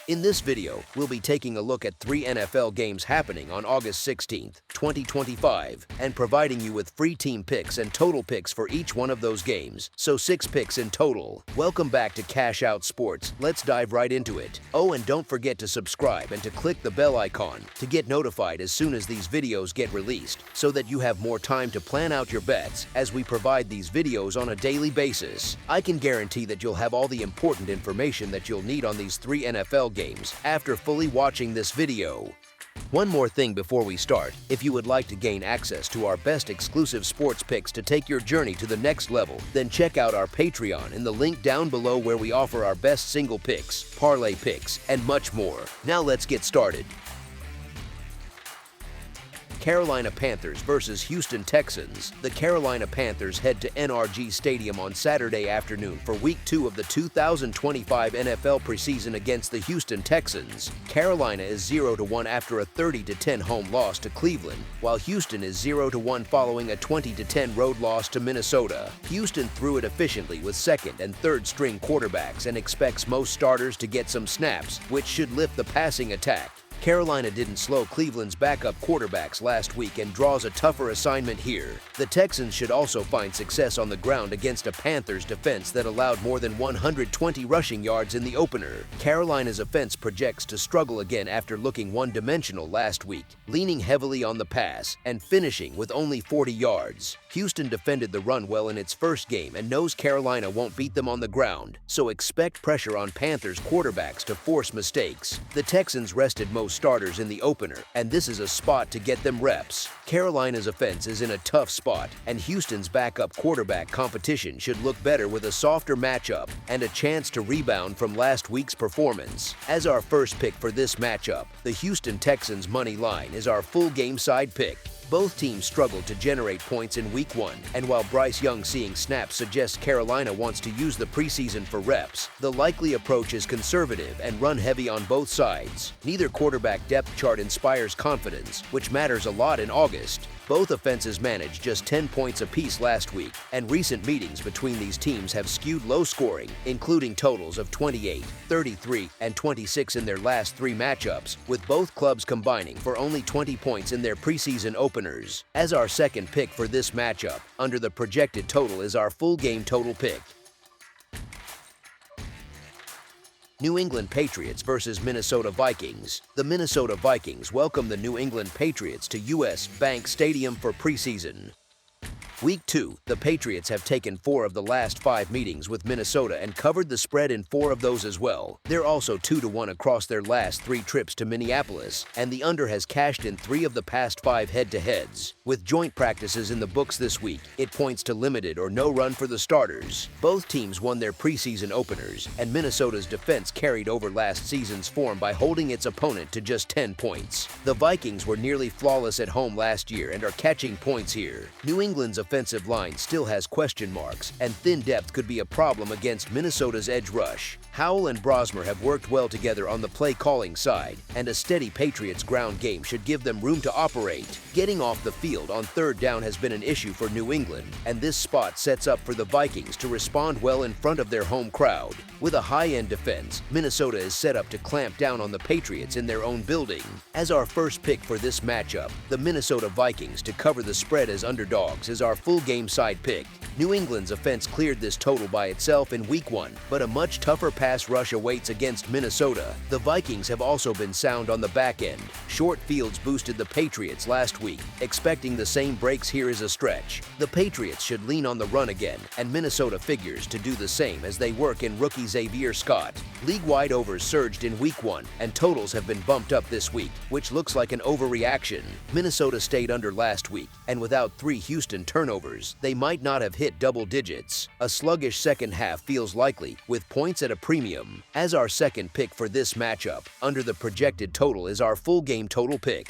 In this video, we'll be taking a look at 3 NFL games happening on August 16th, 2025, and providing you with free team picks and total picks for each one of those games, so 6 picks in total. Welcome back to Cash Out Sports. Let's dive right into it. Oh, and don't forget to subscribe and to click the bell icon to get notified as soon as these videos get released, so that you have more time to plan out your bets as we provide these videos on a daily basis. I can guarantee that you'll have all the important information that you'll need on these 3 NFL games after fully watching this video. One more thing before we start, if you would like to gain access to our best exclusive sports picks to take your journey to the next level, then check out our Patreon in the link down below where we offer our best single picks, parlay picks, and much more. Now let's get started. Carolina Panthers versus Houston Texans. The Carolina Panthers head to NRG Stadium on Saturday afternoon for Week 2 of the 2025 NFL preseason against the Houston Texans. Carolina is 0-1 after a 30-10 home loss to Cleveland, while Houston is 0-1 following a 20-10 road loss to Minnesota. Houston threw it efficiently with second and third string quarterbacks and expects most starters to get some snaps, which should lift the passing attack. Carolina didn't slow Cleveland's backup quarterbacks last week and draws a tougher assignment here. The Texans should also find success on the ground against a Panthers defense that allowed more than 120 rushing yards in the opener. Carolina's offense projects to struggle again after looking one-dimensional last week, leaning heavily on the pass and finishing with only 40 yards. Houston defended the run well in its first game and knows Carolina won't beat them on the ground, so expect pressure on Panthers quarterbacks to force mistakes. The Texans rested most starters in the opener, and this is a spot to get them reps. Carolina's offense is in a tough spot, and Houston's backup quarterback competition should look better with a softer matchup and a chance to rebound from last week's performance. As our first pick for this matchup, the Houston Texans money line is our full game side pick. Both teams struggled to generate points in Week 1, and while Bryce Young seeing snaps suggests Carolina wants to use the preseason for reps, the likely approach is conservative and run heavy on both sides. Neither quarterback depth chart inspires confidence, which matters a lot in August. Both offenses managed just 10 points apiece last week, and recent meetings between these teams have skewed low scoring, including totals of 28, 33, and 26 in their last 3 matchups, with both clubs combining for only 20 points in their preseason openers. As our second pick for this matchup, under the projected total is our full game total pick. New England Patriots versus Minnesota Vikings. The Minnesota Vikings welcome the New England Patriots to US Bank Stadium for preseason. Week 2, the Patriots have taken 4 of the last 5 meetings with Minnesota and covered the spread in 4 of those as well. They're also 2-1 across their last 3 trips to Minneapolis, and the under has cashed in 3 of the past 5 head-to-heads. With joint practices in the books this week, it points to limited or no run for the starters. Both teams won their preseason openers, and Minnesota's defense carried over last season's form by holding its opponent to just 10 points. The Vikings were nearly flawless at home last year and are catching points here. New England's offensive line still has question marks, and thin depth could be a problem against Minnesota's edge rush. Howell and Brosmer have worked well together on the play-calling side, and a steady Patriots ground game should give them room to operate. Getting off the field on third down has been an issue for New England, and this spot sets up for the Vikings to respond well in front of their home crowd. With a high-end defense, Minnesota is set up to clamp down on the Patriots in their own building. As our first pick for this matchup, the Minnesota Vikings to cover the spread as underdogs is our full game side pick. New England's offense cleared this total by itself in Week 1, but a much tougher pass rush awaits against Minnesota. The Vikings have also been sound on the back end. Short fields boosted the Patriots last week. Expecting the same breaks here is a stretch. The Patriots should lean on the run again, and Minnesota figures to do the same as they work in rookie Xavier Scott. League-wide overs surged in Week 1, and totals have been bumped up this week, which looks like an overreaction. Minnesota stayed under last week, and without 3 Houston turnovers, they might not have hit double digits. A sluggish second half feels likely, with points at a premium. As our second pick for this matchup, under the projected total is our full game total pick.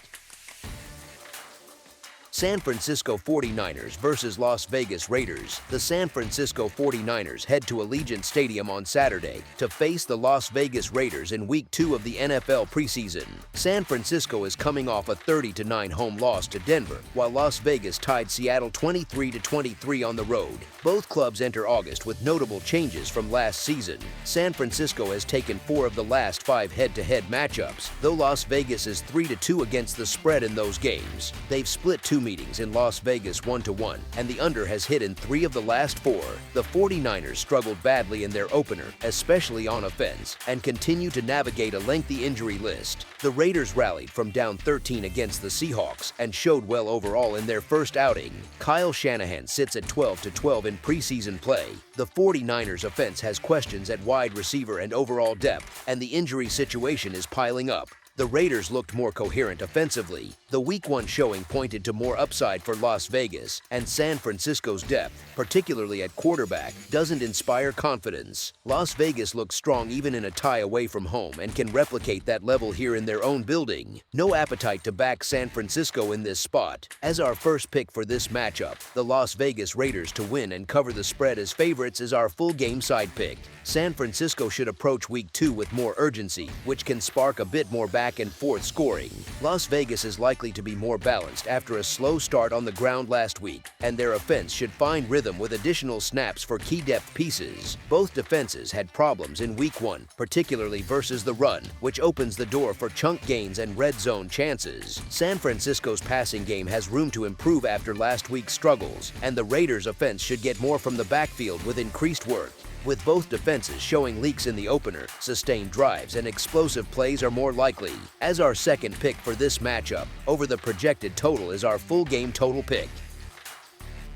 San Francisco 49ers versus Las Vegas Raiders. The San Francisco 49ers head to Allegiant Stadium on Saturday to face the Las Vegas Raiders in Week 2 of the NFL preseason. San Francisco is coming off a 30-9 home loss to Denver, while Las Vegas tied Seattle 23-23 on the road. Both clubs enter August with notable changes from last season. San Francisco has taken 4 of the last 5 head-to-head matchups, though Las Vegas is 3-2 against the spread in those games. They've split 2 meetings in Las Vegas 1-1, and the under has hit in 3 of the last 4. The 49ers struggled badly in their opener, especially on offense, and continue to navigate a lengthy injury list. The Raiders rallied from down 13 against the Seahawks and showed well overall in their first outing. Kyle Shanahan sits at 12-12 in preseason play. The 49ers offense has questions at wide receiver and overall depth, and the injury situation is piling up. The Raiders looked more coherent offensively. The Week 1 showing pointed to more upside for Las Vegas, and San Francisco's depth, particularly at quarterback, doesn't inspire confidence. Las Vegas looks strong even in a tie away from home and can replicate that level here in their own building. No appetite to back San Francisco in this spot. As our first pick for this matchup, the Las Vegas Raiders to win and cover the spread as favorites is our full game side pick. San Francisco should approach Week 2 with more urgency, which can spark a bit more back and forth scoring. Las Vegas is likely to be more balanced after a slow start on the ground last week, and their offense should find rhythm with additional snaps for key depth pieces. Both defenses had problems in Week 1, particularly versus the run, which opens the door for chunk gains and red zone chances. San Francisco's passing game has room to improve after last week's struggles, and the Raiders' offense should get more from the backfield with increased work. With both defenses showing leaks in the opener, sustained drives and explosive plays are more likely. As our second pick for this matchup, over the projected total is our full game total pick.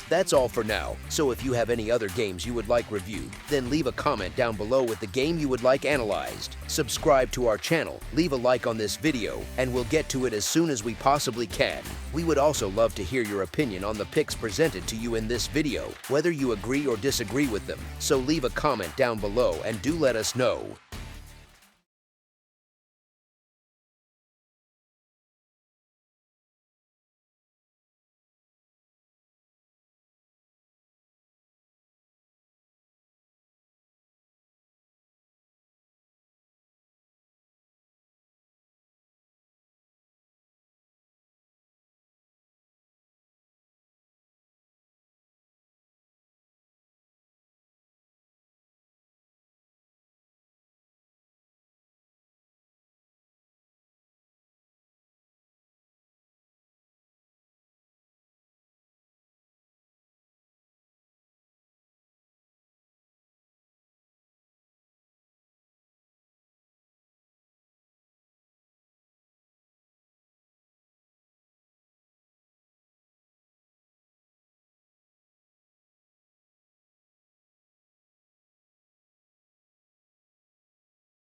That's all for now, so if you have any other games you would like reviewed, then leave a comment down below with the game you would like analyzed. Subscribe to our channel, leave a like on this video, and we'll get to it as soon as we possibly can. We would also love to hear your opinion on the picks presented to you in this video, whether you agree or disagree with them, so leave a comment down below and do let us know.